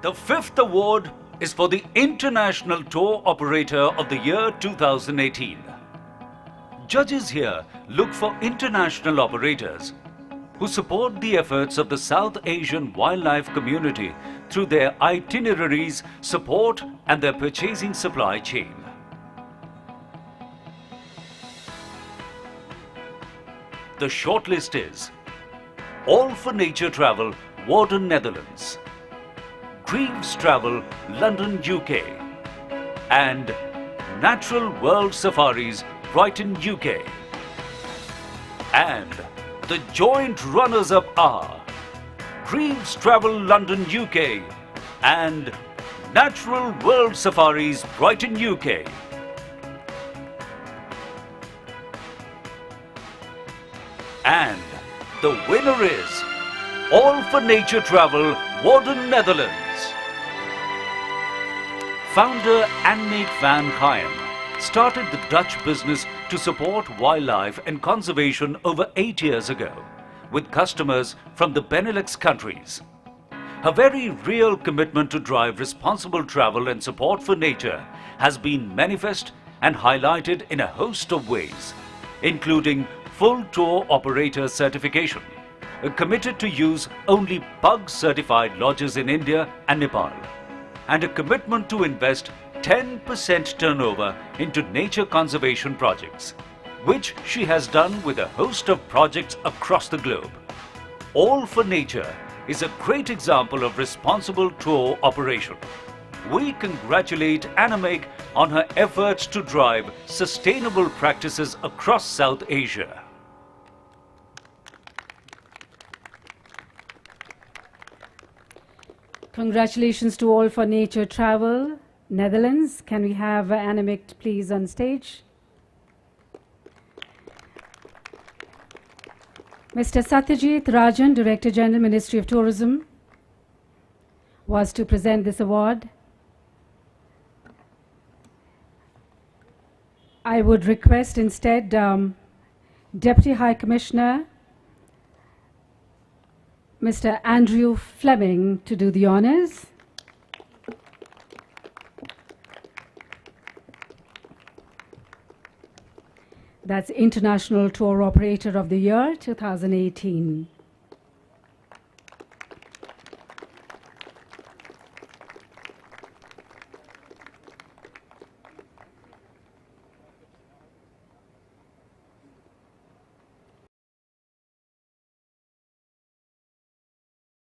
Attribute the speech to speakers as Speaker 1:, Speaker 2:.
Speaker 1: The fifth award is for the International Tour Operator of the Year 2018. Judges here look for international operators who support the efforts of the South Asian wildlife community through their itineraries, support and their purchasing supply chain. The shortlist is All for Nature Travel, Warden, Netherlands, Greaves Travel, London, UK, and Natural World Safaris, Brighton, UK. And the joint runners-up are Greaves Travel, London, UK, and Natural World Safaris, Brighton, UK. And the winner is All for Nature Travel, Warden, Netherlands. Founder Annemiek van Gaayen started the Dutch business to support wildlife and conservation over 8 years ago, with customers from the Benelux countries. Her very real commitment to drive responsible travel and support for nature has been manifest and highlighted in a host of ways, including full tour operator certification, committed to use only PUG certified lodges in India and Nepal, and a commitment to invest 10% turnover into nature conservation projects, which she has done with a host of projects across the globe. All for Nature is a great example of responsible tour operation. We congratulate Annemiek on her efforts to drive sustainable practices across South Asia.
Speaker 2: Congratulations to All for Nature Travel, Netherlands. Can we have Annemiek please on stage? Mr. Satyajit Rajan, Director General, Ministry of Tourism, was to present this award. I would request instead Deputy High Commissioner Mr. Andrew Fleming to do the honors. That's International Tour Operator of the Year 2018.